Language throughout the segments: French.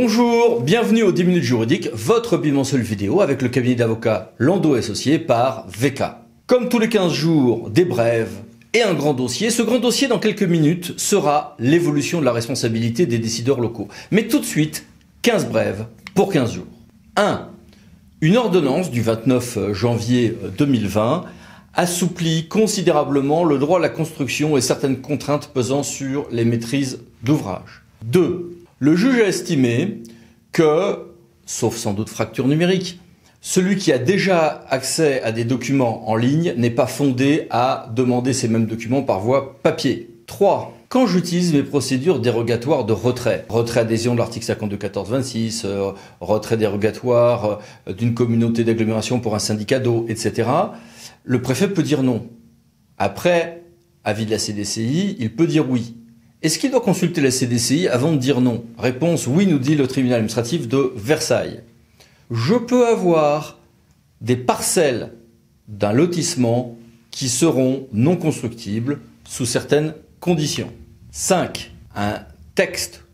Bonjour, bienvenue au 10 minutes juridiques, votre bimensuel vidéo avec le cabinet d'avocats Landau Associés par VK. Comme tous les 15 jours, des brèves et un grand dossier. Ce grand dossier, dans quelques minutes, sera l'évolution de la responsabilité des décideurs locaux. Mais tout de suite, 15 brèves pour 15 jours. 1. Une ordonnance du 29 janvier 2020 assouplit considérablement le droit à la construction et certaines contraintes pesant sur les maîtrises d'ouvrage. 2. Le juge a estimé que, sauf sans doute fracture numérique, celui qui a déjà accès à des documents en ligne n'est pas fondé à demander ces mêmes documents par voie papier. 3. Quand j'utilise mes procédures dérogatoires de retrait adhésion de l'article 52.14.26, retrait dérogatoire d'une communauté d'agglomération pour un syndicat d'eau, etc., le préfet peut dire non. Après avis de la CDCI, il peut dire oui. Est-ce qu'il doit consulter la CDCI avant de dire non? Réponse oui, nous dit le tribunal administratif de Versailles. Je peux avoir des parcelles d'un lotissement qui seront non constructibles sous certaines conditions. 5.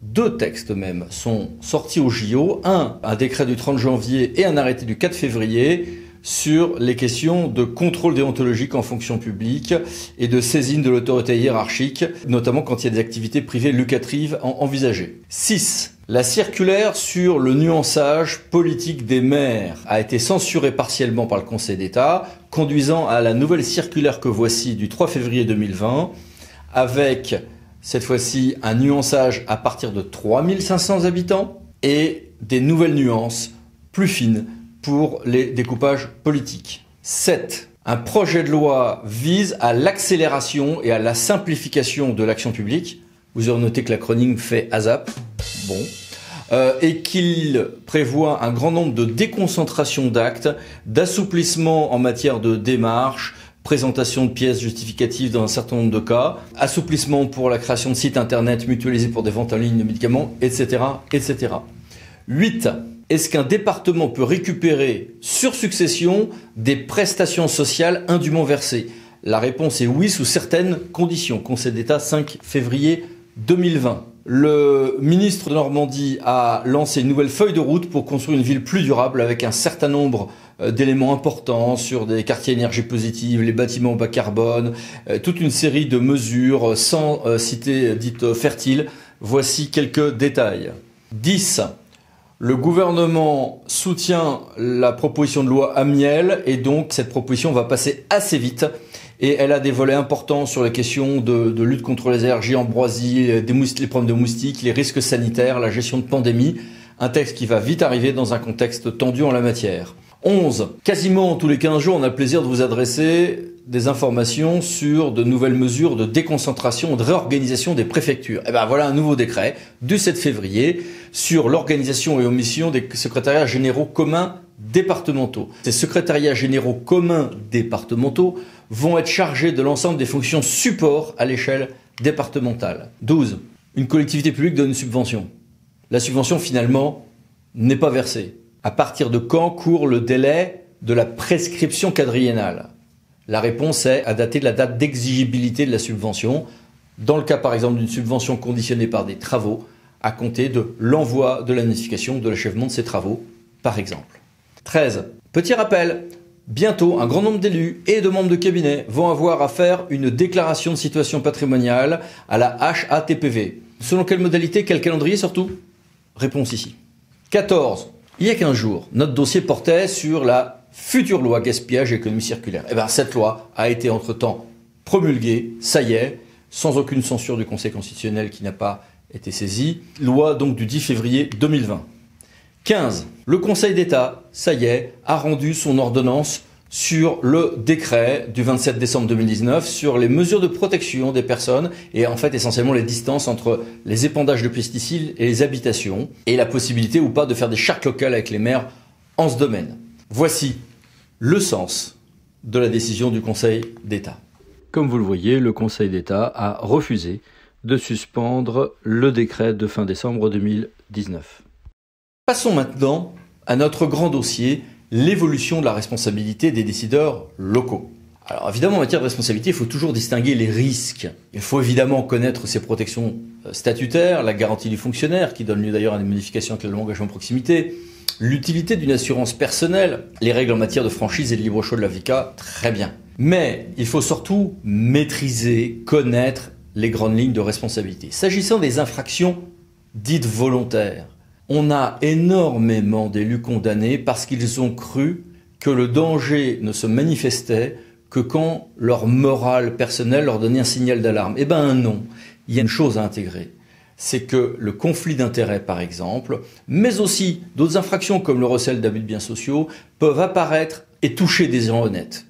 Deux textes même sont sortis au JO. Un décret du 30 janvier et un arrêté du 4 février sur les questions de contrôle déontologique en fonction publique et de saisine de l'autorité hiérarchique, notamment quand il y a des activités privées lucratives envisagées. 6. La circulaire sur le nuançage politique des maires a été censurée partiellement par le Conseil d'État, conduisant à la nouvelle circulaire que voici du 3 février 2020, avec cette fois-ci un nuançage à partir de 3500 habitants et des nouvelles nuances plus fines pour les découpages politiques. 7. Un projet de loi vise à l'accélération et à la simplification de l'action publique. Vous aurez noté que l'acronyme fait ASAP. Et qu'il prévoit un grand nombre de déconcentrations d'actes, d'assouplissement en matière de démarches, présentation de pièces justificatives dans un certain nombre de cas, assouplissement pour la création de sites internet mutualisés pour des ventes en ligne de médicaments, etc., etc. 8. Est-ce qu'un département peut récupérer sur succession des prestations sociales indûment versées? La réponse est oui, sous certaines conditions. Conseil d'État 5 février 2020. Le ministre de Normandie a lancé une nouvelle feuille de route pour construire une ville plus durable avec un certain nombre d'éléments importants sur des quartiers énergie positive, les bâtiments bas carbone, toute une série de mesures sans cité dite fertile. Voici quelques détails. 10. Le gouvernement soutient la proposition de loi Amiel et donc cette proposition va passer assez vite et elle a des volets importants sur les questions de lutte contre les allergies, ambroisie, les problèmes de moustiques, les risques sanitaires, la gestion de pandémie. Un texte qui va vite arriver dans un contexte tendu en la matière. 11. Quasiment tous les 15 jours, on a le plaisir de vous adresser des informations sur de nouvelles mesures de déconcentration et de réorganisation des préfectures. Et ben voilà un nouveau décret du 7 février sur l'organisation et omission des secrétariats généraux communs départementaux. Ces secrétariats généraux communs départementaux vont être chargés de l'ensemble des fonctions support à l'échelle départementale. 12. Une collectivité publique donne une subvention. La subvention finalement n'est pas versée. À partir de quand court le délai de la prescription quadriennale? La réponse est à dater de la date d'exigibilité de la subvention, dans le cas par exemple d'une subvention conditionnée par des travaux, à compter de l'envoi de la notification de l'achèvement de ces travaux, par exemple. 13. Petit rappel, bientôt un grand nombre d'élus et de membres de cabinet vont avoir à faire une déclaration de situation patrimoniale à la HATPV. Selon quelle modalité, quel calendrier surtout? Réponse ici. 14. Il y a 15 jours, notre dossier portait sur la future loi gaspillage et économie circulaire. Et bien cette loi a été entre-temps promulguée, ça y est, sans aucune censure du Conseil constitutionnel qui n'a pas été saisi. Loi donc du 10 février 2020. 15. Le Conseil d'État, ça y est, a rendu son ordonnance sur le décret du 27 décembre 2019 sur les mesures de protection des personnes et en fait essentiellement les distances entre les épandages de pesticides et les habitations et la possibilité ou pas de faire des chartes locales avec les maires en ce domaine. Voici le sens de la décision du Conseil d'État. Comme vous le voyez, le Conseil d'État a refusé de suspendre le décret de fin décembre 2019. Passons maintenant à notre grand dossier, l'évolution de la responsabilité des décideurs locaux. Alors évidemment, en matière de responsabilité, il faut toujours distinguer les risques. Il faut évidemment connaître ses protections statutaires, la garantie du fonctionnaire, qui donne lieu d'ailleurs à des modifications avec la loi engagement proximité, l'utilité d'une assurance personnelle, les règles en matière de franchise et de libre choix de l'avocat, très bien. Mais il faut surtout maîtriser, connaître les grandes lignes de responsabilité. S'agissant des infractions dites volontaires, on a énormément d'élus condamnés parce qu'ils ont cru que le danger ne se manifestait que quand leur morale personnelle leur donnait un signal d'alarme. Eh ben non, il y a une chose à intégrer. C'est que le conflit d'intérêts, par exemple, mais aussi d'autres infractions comme le recel d'abus de biens sociaux, peuvent apparaître et toucher des gens honnêtes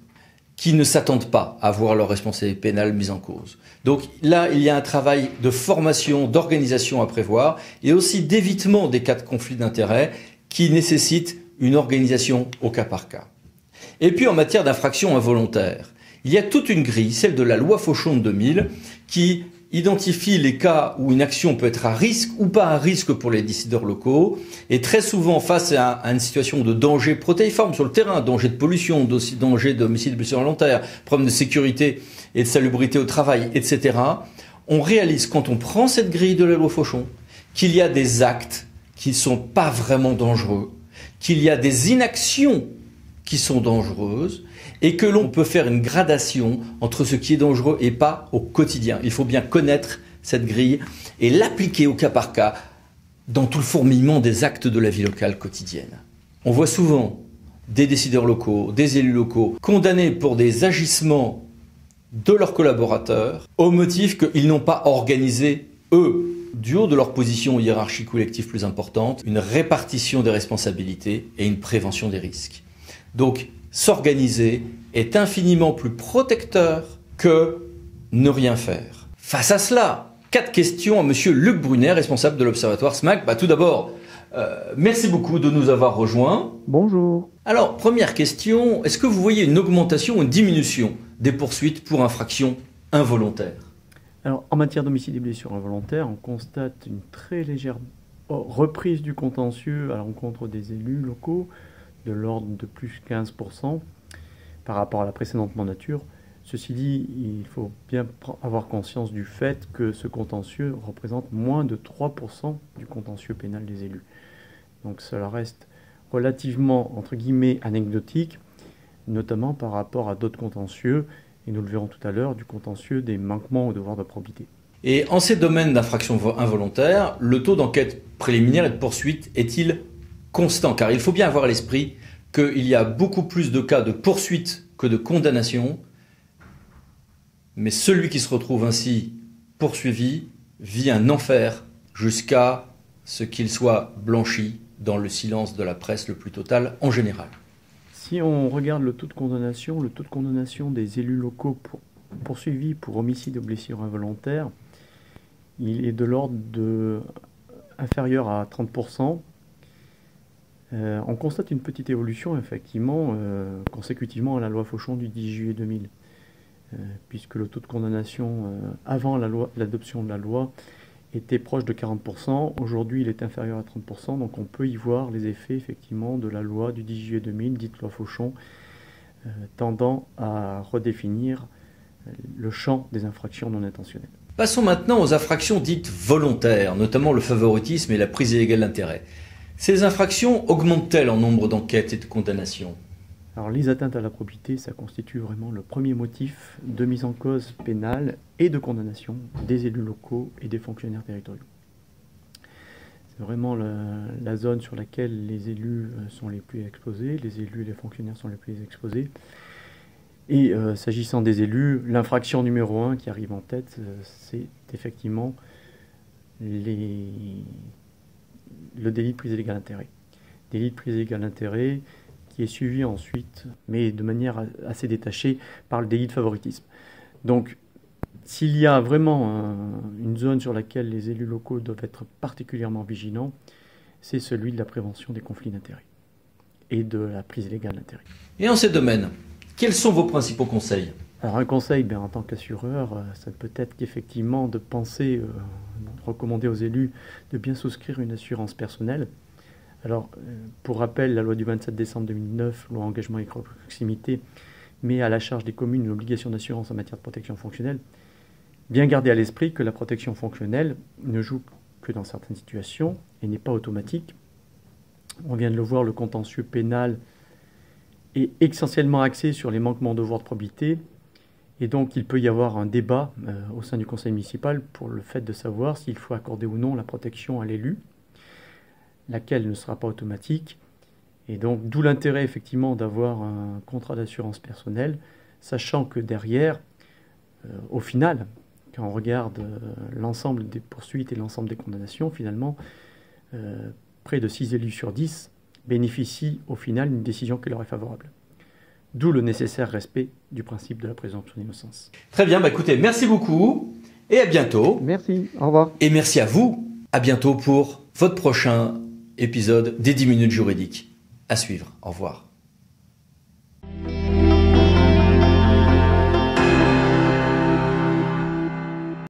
qui ne s'attendent pas à voir leur responsabilité pénale mise en cause. Donc là, il y a un travail de formation, d'organisation à prévoir et aussi d'évitement des cas de conflit d'intérêts qui nécessitent une organisation au cas par cas. Et puis en matière d'infraction involontaire, il y a toute une grille, celle de la loi Fauchon de 2000, qui identifie les cas où une action peut être à risque ou pas à risque pour les décideurs locaux, et très souvent face à une situation de danger protéiforme sur le terrain, danger de pollution, danger d'homicide de blessure involontaire, problème de sécurité et de salubrité au travail, etc., on réalise quand on prend cette grille de la loi Fauchon qu'il y a des actes qui ne sont pas vraiment dangereux, qu'il y a des inactions qui sont dangereuses, et que l'on peut faire une gradation entre ce qui est dangereux et pas au quotidien. Il faut bien connaître cette grille et l'appliquer au cas par cas dans tout le fourmillement des actes de la vie locale quotidienne. On voit souvent des décideurs locaux, des élus locaux condamnés pour des agissements de leurs collaborateurs au motif qu'ils n'ont pas organisé, eux, du haut de leur position hiérarchique collective plus importante, une répartition des responsabilités et une prévention des risques. Donc, s'organiser est infiniment plus protecteur que ne rien faire. Face à cela, 4 questions à monsieur Luc Brunet, responsable de l'Observatoire SMAC. Tout d'abord, merci beaucoup de nous avoir rejoints. Bonjour. Alors, première question, est-ce que vous voyez une augmentation ou une diminution des poursuites pour infractions involontaires? Alors, en matière d'homicide et blessures involontaires, on constate une très légère reprise du contentieux à l'encontre des élus locaux, de l'ordre de plus 15% par rapport à la précédente mandature. Ceci dit, il faut bien avoir conscience du fait que ce contentieux représente moins de 3% du contentieux pénal des élus. Donc cela reste relativement, entre guillemets, anecdotique, notamment par rapport à d'autres contentieux, et nous le verrons tout à l'heure, du contentieux des manquements au devoir de probité. Et en ces domaines d'infraction involontaire, le taux d'enquête préliminaire et de poursuite est-il constant? Car il faut bien avoir à l'esprit qu'il y a beaucoup plus de cas de poursuite que de condamnation, mais celui qui se retrouve ainsi poursuivi vit un enfer jusqu'à ce qu'il soit blanchi dans le silence de la presse le plus total en général. Si on regarde le taux de condamnation des élus locaux poursuivis pour homicide ou blessure involontaire, il est de l'ordre inférieur à 30%. On constate une petite évolution, effectivement, consécutivement à la loi Fauchon du 10 juillet 2000, puisque le taux de condamnation avant l'adoption de la loi était proche de 40%. Aujourd'hui, il est inférieur à 30%, donc on peut y voir les effets, effectivement, de la loi du 10 juillet 2000, dite loi Fauchon, tendant à redéfinir le champ des infractions non intentionnelles. Passons maintenant aux infractions dites volontaires, notamment le favoritisme et la prise illégale d'intérêt. Ces infractions augmentent-elles en nombre d'enquêtes et de condamnations? Alors les atteintes à la probité, ça constitue vraiment le premier motif de mise en cause pénale et de condamnation des élus locaux et des fonctionnaires territoriaux. C'est vraiment la zone sur laquelle les élus sont les plus exposés, les élus et les fonctionnaires sont les plus exposés. Et s'agissant des élus, l'infraction numéro 1 qui arrive en tête, c'est effectivement le délit de prise illégale d'intérêt. Délit de prise illégale d'intérêt qui est suivi ensuite, mais de manière assez détachée, par le délit de favoritisme. Donc, s'il y a vraiment une zone sur laquelle les élus locaux doivent être particulièrement vigilants, c'est celui de la prévention des conflits d'intérêts et de la prise illégale d'intérêt. Et en ces domaines, quels sont vos principaux conseils? Alors un conseil, en tant qu'assureur, ça peut être qu'effectivement de penser, de recommander aux élus de bien souscrire une assurance personnelle. Alors, pour rappel, la loi du 27 décembre 2009, loi engagement et proximité, met à la charge des communes une obligation d'assurance en matière de protection fonctionnelle, bien garder à l'esprit que la protection fonctionnelle ne joue que dans certaines situations et n'est pas automatique. On vient de le voir, le contentieux pénal est essentiellement axé sur les manquements de devoir de probité, et donc il peut y avoir un débat au sein du conseil municipal pour le fait de savoir s'il faut accorder ou non la protection à l'élu, laquelle ne sera pas automatique. Et donc d'où l'intérêt effectivement d'avoir un contrat d'assurance personnelle, sachant que derrière, au final, quand on regarde l'ensemble des poursuites et l'ensemble des condamnations, finalement, près de 6 élus sur 10 bénéficient au final d'une décision qui leur est favorable. D'où le nécessaire respect du principe de la présomption d'innocence. Très bien, écoutez, merci beaucoup et à bientôt. Merci, au revoir. Et merci à vous. À bientôt pour votre prochain épisode des 10 minutes juridiques. À suivre. Au revoir.